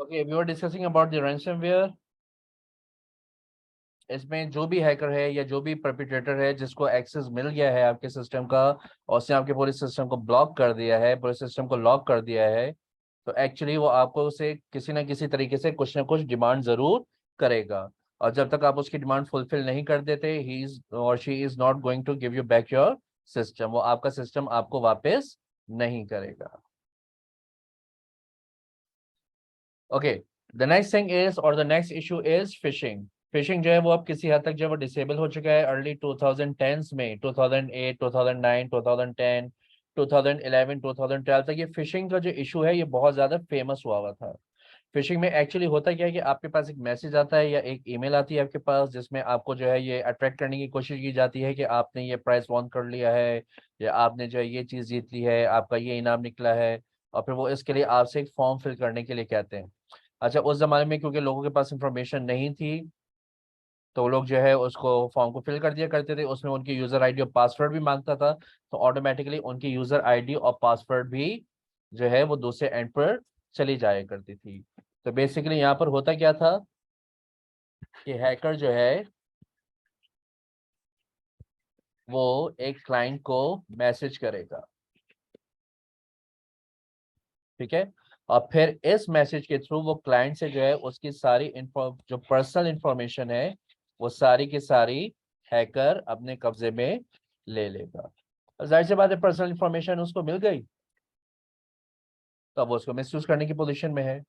Okay, we were discussing about the ransomware. इसमें जो भी हैकर है या जो भी परपिट्रेटर है जिसको एक्सेस मिल गया है आपके सिस्टम का और उसने आपके पूरे सिस्टम को ब्लॉक कर दिया है, पूरे सिस्टम को लॉक कर दिया है, तो एक्चुअली वो आपको उसे किसी ना किसी तरीके से कुछ ना कुछ डिमांड जरूर करेगा। और जब तक आप उसकी डिमांड फुलफिल नहीं कर देते, ही इज और she is not going to give you back your system. वो आपका सिस्टम आपको वापस नहीं करेगा। Okay, the next thing is और the next issue is phishing. Phishing जो है वो अब किसी हद तक जो है वो डिसेबल हो चुका है। अर्ली 2010s में 2008, 2009, 2010, 2011, 2012 तक ये फिशिंग का जो इशू है ये बहुत ज्यादा फेमस हुआ हुआ था। फिशिंग में एक्चुअली होता क्या है कि आपके पास एक मैसेज आता है या एक ईमेल आती है आपके पास, जिसमें आपको जो है ये अट्रैक्ट करने की कोशिश की जाती है कि आपने ये प्राइस वॉन कर लिया है या आपने जो है ये चीज जीत ली है, आपका ये इनाम निकला है। और फिर वो इसके लिए आपसे एक फॉर्म फिल करने के लिए कहते हैं। अच्छा, उस जमाने में क्योंकि लोगों के पास इंफॉर्मेशन नहीं थी, तो वो लोग जो है उसको फॉर्म को फिल कर दिया करते थे। उसमें उनकी यूजर आईडी और पासवर्ड भी मांगता था, तो ऑटोमेटिकली उनकी यूजर आईडी और पासवर्ड भी जो है वो दूसरे एंड पर चली जाया करती थी। तो बेसिकली यहाँ पर होता क्या था कि हैकर जो है वो एक क्लाइंट को मैसेज करेगा, ठीक है। और फिर इस मैसेज के थ्रू वो क्लाइंट से जो है उसकी सारी जो पर्सनल इंफॉर्मेशन है वो सारी की सारी हैकर अपने कब्जे में ले लेगा। और जाहिर सी बात है, पर्सनल इंफॉर्मेशन उसको मिल गई तो अब वो उसको मिसयूज करने की पोजीशन में है।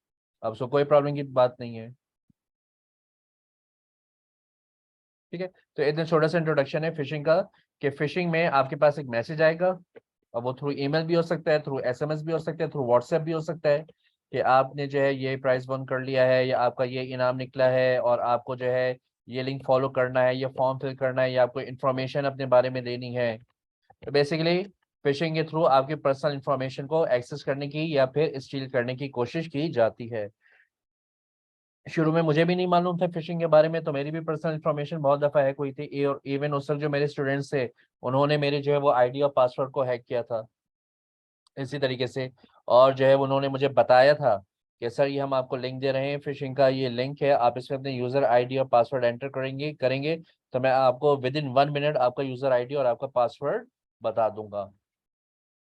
अब उसको कोई प्रॉब्लम की बात नहीं है, ठीक है। तो इतना छोटा सा इंट्रोडक्शन है फिशिंग का, कि फिशिंग में आपके पास एक मैसेज आएगा और वो थ्रू ईमेल भी हो सकता है, थ्रू एसएमएस भी हो सकता है, थ्रू व्हाट्सएप भी हो सकता है कि आपने जो है ये प्राइस वन कर लिया है या आपका ये इनाम निकला है और आपको जो है ये लिंक फॉलो करना है, ये फॉर्म फिल करना है या आपको इन्फॉर्मेशन अपने बारे में देनी है। तो बेसिकली फिशिंग के थ्रू आपकी पर्सनल इंफॉर्मेशन को एक्सेस करने की या फिर स्टील करने की कोशिश की जाती है। शुरू में मुझे भी नहीं मालूम था फिशिंग के बारे में, तो मेरी भी पर्सनल इन्फॉर्मेशन बहुत दफा हैक हुई थी। और इवन उस वक्त जो मेरे स्टूडेंट्स थे उन्होंने मेरे जो है वो आईडी और पासवर्ड को हैक किया था इसी तरीके से। और जो है उन्होंने मुझे बताया था कि सर ये हम आपको लिंक दे रहे हैं, फिशिंग का ये लिंक है, आप इसमें अपने यूजर आईडी और पासवर्ड एंटर करेंगे करेंगे तो मैं आपको विद इन 1 मिनट आपका यूजर आईडी और आपका पासवर्ड बता दूंगा।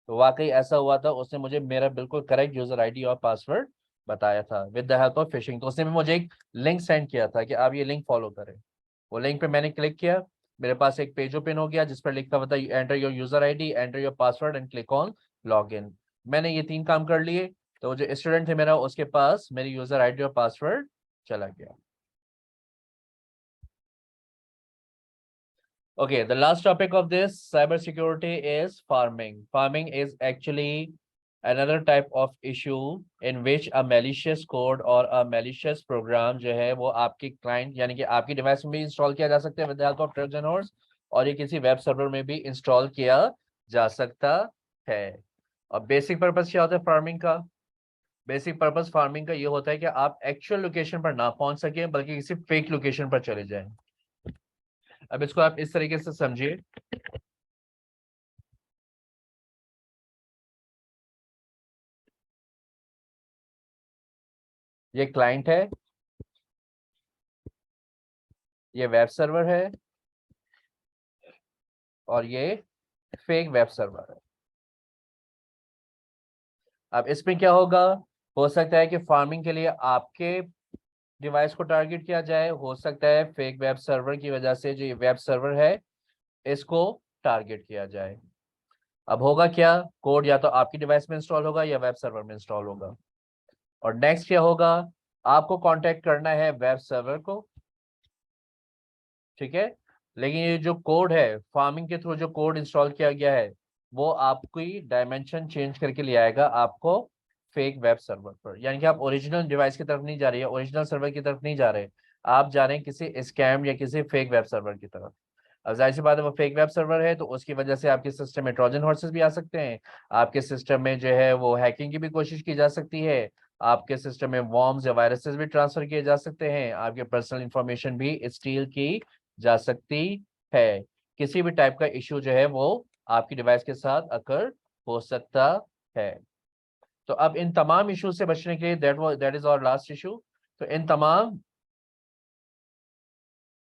तो वाकई ऐसा हुआ था, उसने मुझे मेरा बिल्कुल करेक्ट यूजर आईडी और पासवर्ड बताया था with the help of fishing. तो उसने भी मुझे एक लिंक सेंड किया था कि आप ये लिंक फॉलो करें। वो लिंक पे मैंने क्लिक किया, मेरे पास एक पेज ओपन हो गया जिस पर लिखा हुआ था enter your user ID, enter your password and click on log in. मैंने ये 3 काम कर लिए, तो जो स्टूडेंट थे मेरा उसके पास मेरी यूजर आईडी और पासवर्ड चला गया। Okay, the last topic of this cybersecurity is farming. Farming is actually another type of issue in which a malicious code or a malicious program जो है वो आपकी क्लाइंट यानी कि आपकी डिवाइस में भी इंस्टॉल किया जा सकता है with the help of Trojan horse, और ये किसी वेब सर्वर में भी इंस्टॉल किया जा सकता है। और बेसिक पर्पस क्या होता है फार्मिंग का? बेसिक पर्पस फार्मिंग का ये होता है कि आप एक्चुअल लोकेशन पर ना पहुंच सके बल्कि किसी फेक लोकेशन पर चले जाएं। अब इसको आप इस तरीके से समझिए, ये क्लाइंट है, ये वेब सर्वर है और ये फेक वेब सर्वर है। अब इसमें क्या होगा? हो सकता है कि फार्मिंग के लिए आपके डिवाइस को टारगेट किया जाए, हो सकता है फेक वेब सर्वर की वजह से जो ये वेब सर्वर है इसको टारगेट किया जाए। अब होगा क्या? कोड या तो आपकी डिवाइस में इंस्टॉल होगा या वेब सर्वर में इंस्टॉल होगा। और नेक्स्ट क्या होगा? आपको कांटेक्ट करना है वेब सर्वर को, ठीक है। लेकिन ये जो कोड है फार्मिंग के थ्रू जो कोड इंस्टॉल किया गया है वो आपकी डायमेंशन चेंज करके ले आएगा आपको फेक वेब सर्वर पर। यानी कि आप ओरिजिनल डिवाइस की तरफ नहीं जा रहे हैं, ओरिजिनल सर्वर की तरफ नहीं जा रहे, आप जा रहे हैं किसी स्कैम या किसी फेक वेब सर्वर की तरफ। अब जाहिर सी बात है वो फेक वेब सर्वर है तो उसकी वजह से आपके सिस्टम में ट्रोजन हॉर्सेस भी आ सकते हैं, आपके सिस्टम में जो है वो हैकिंग की भी कोशिश की जा सकती है, आपके सिस्टम में वॉर्म्स या वायरसेस भी ट्रांसफर किए जा सकते हैं, आपके पर्सनल इंफॉर्मेशन भी स्टील की जा सकती है। किसी भी टाइप का इश्यू जो है वो आपकी डिवाइस के साथ अकर हो सकता है। तो अब इन तमाम इश्यूज से बचने के लिए that is our last issue. तो इन तमाम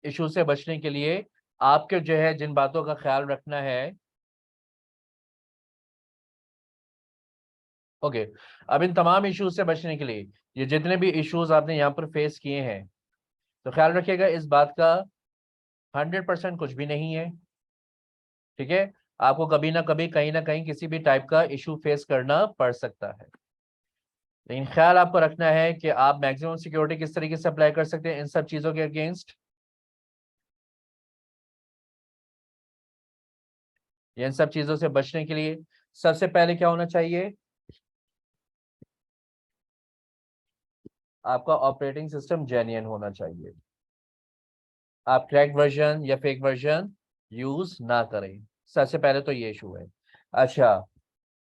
इशू से बचने के लिए आपके जो है जिन बातों का ख्याल रखना है, ओके, अब इन तमाम इश्यूज से बचने के लिए ये जितने भी इश्यूज आपने यहाँ पर फेस किए हैं, तो ख्याल रखिएगा इस बात का 100% कुछ भी नहीं है। ठीक है, आपको कभी ना कहीं किसी भी टाइप का इशू फेस करना पड़ सकता है, लेकिन ख्याल आपको रखना है कि आप मैक्सिमम सिक्योरिटी किस तरीके से अप्लाई कर सकते हैं इन सब चीजों के अगेंस्ट। इन सब चीजों से बचने के लिए सबसे पहले क्या होना चाहिए, आपका ऑपरेटिंग सिस्टम जेन्युइन होना चाहिए। आप क्रैक्ड वर्जन या फेक वर्जन यूज ना करें, सबसे पहले तो ये इशू है। अच्छा,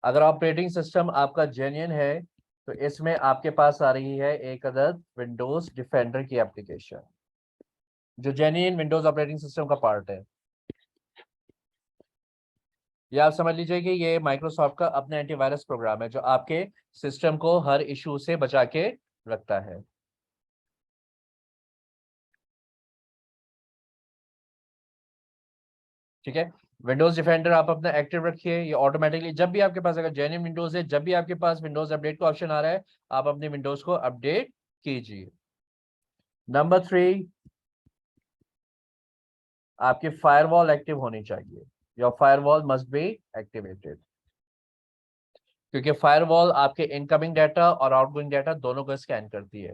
अगर ऑपरेटिंग सिस्टम आपका जेन्युइन है तो इसमें आपके पास आ रही है एक अदद विंडोज डिफेंडर की एप्लीकेशन, जो जेन्युइन विंडोज ऑपरेटिंग सिस्टम का पार्ट है। ये आप समझ लीजिए कि ये माइक्रोसॉफ्ट का अपना एंटीवायरस प्रोग्राम है जो आपके सिस्टम को हर इशू से बचा के रखता है। ठीक है, विंडोज डिफेंडर आप अपना एक्टिव रखिए, ये ऑटोमेटिकली जब भी आपके पास, अगर जेन्युइन विंडोज है, जब भी आपके पास विंडोज अपडेट का ऑप्शन आ रहा है, आप अपने विंडोज को अपडेट कीजिए। नंबर 3, आपकी फायरवॉल एक्टिव होनी चाहिए। Your firewall must be activated, क्योंकि फायरवॉल आपके इनकमिंग डाटा और आउटगोइंग डाटा दोनों को स्कैन करती है।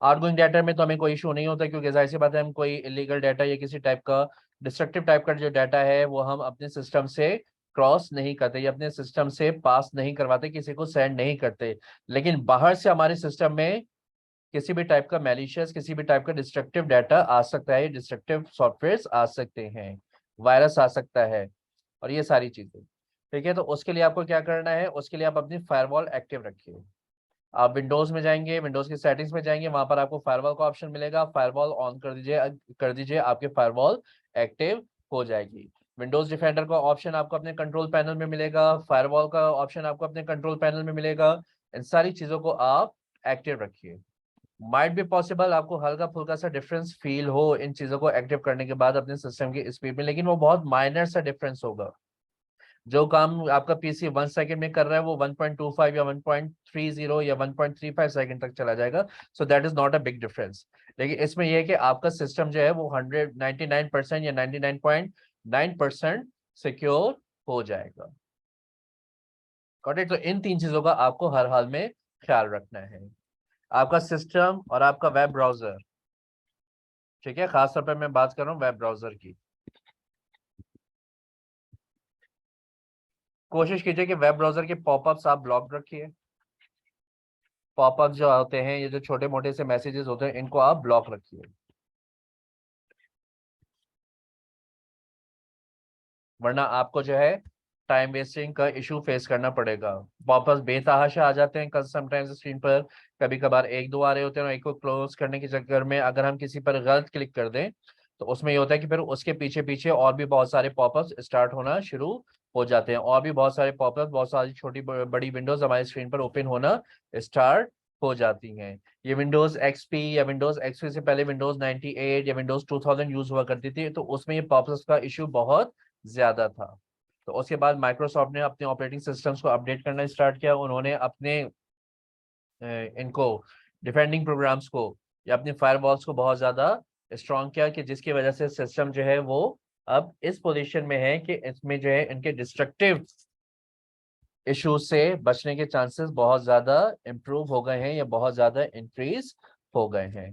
आउटगोइंग डाटा में तो हमें कोई इशू नहीं होता, क्योंकि जाहिर सी बात है हम कोई इलीगल डाटा या किसी टाइप का डिस्ट्रक्टिव टाइप का जो डाटा है वो हम अपने सिस्टम से क्रॉस नहीं करते या अपने सिस्टम से पास नहीं करवाते, किसी को सेंड नहीं करते। लेकिन बाहर से हमारे सिस्टम में किसी भी टाइप का मैलिशियस, किसी भी टाइप का डिस्ट्रक्टिव डाटा आ सकता है, डिस्ट्रक्टिव सॉफ्टवेयर आ सकते हैं, वायरस आ सकता है, और ये सारी चीजें। ठीक है, तो उसके लिए आपको क्या करना है, उसके लिए आप अपनी फायरवॉल एक्टिव रखिए। आप विंडोज में जाएंगे, विंडोज की सेटिंग्स में जाएंगे, वहां पर आपको फायरवॉल का ऑप्शन मिलेगा, फायरवॉल ऑन कर दीजिए, आपके फायरवॉल एक्टिव हो जाएगी। विंडोज डिफेंडर का ऑप्शन आपको अपने कंट्रोल पैनल में मिलेगा, फायरवॉल का ऑप्शन आपको अपने कंट्रोल पैनल में मिलेगा। इन सारी चीजों को आप एक्टिव रखिए। माइट बी पॉसिबल आपको हल्का फुल्का सा डिफरेंस फील हो इन चीजों को एक्टिव करने के बाद अपने सिस्टम की स्पीड में, लेकिन वो बहुत माइनर सा डिफरेंस होगा। जो काम आपका पीसी 1 सेकंड में कर रहा है वो 1.25 या 1.30 या 1.35 सेकंड तक चला जाएगा। So that is not a big difference. लेकिन इसमें यह है कि आपका सिस्टम जो है वो 199% या 99.9% सिक्योर हो जाएगा। करेक्ट, तो इन तीन चीजों का आपको हर हाल में ख्याल रखना है, आपका सिस्टम और आपका वेब ब्राउजर। ठीक है, खासतौर पर मैं बात कर रहा हूँ वेब ब्राउजर की। कोशिश कीजिए कि वेब ब्राउजर के पॉपअप्स आप ब्लॉक रखिए। पॉपअप जो होते हैं, ये जो छोटे मोटे से मैसेजेस होते हैं, इनको आप ब्लॉक रखिए, वरना आपको जो है टाइम वेस्टिंग का इशू फेस करना पड़ेगा। पॉपअप्स बेतहाशा आ जाते हैं समटाइम्स स्क्रीन पर, कभी कभार एक दो आ रहे होते हैं, और एक को क्लोज करने के चक्कर में अगर हम किसी पर गलत क्लिक कर दें तो उसमें ये होता है कि फिर उसके पीछे पीछे और भी बहुत सारे पॉपअप्स स्टार्ट होना शुरू हो जाते हैं, और भी बहुत सारे पॉपअप्स, बहुत सारी छोटी बड़ी विंडोज हमारी स्क्रीन पर ओपन होना स्टार्ट हो जाती हैं। ये विंडोज एक्सपी या विंडोज एक्सपी से पहले विंडोज 98 या विंडोज 2000 यूज हुआ करती थी, तो उसमें ये पॉपअप्स का इशू बहुत ज्यादा था। तो उसके बाद माइक्रोसॉफ्ट ने अपने ऑपरेटिंग सिस्टम्स को अपडेट करना स्टार्ट किया, उन्होंने अपने इनको डिफेंडिंग प्रोग्राम्स को या अपने फायरवॉल्स को बहुत ज्यादा स्ट्रॉन्ग किया, कि जिसकी वजह से सिस्टम जो है वो अब इस पोजीशन में है कि इसमें जो है इनके डिस्ट्रक्टिव इश्यूज से बचने के चांसेस बहुत ज्यादा इंप्रूव हो गए हैं या बहुत ज्यादा इंक्रीज हो गए हैं।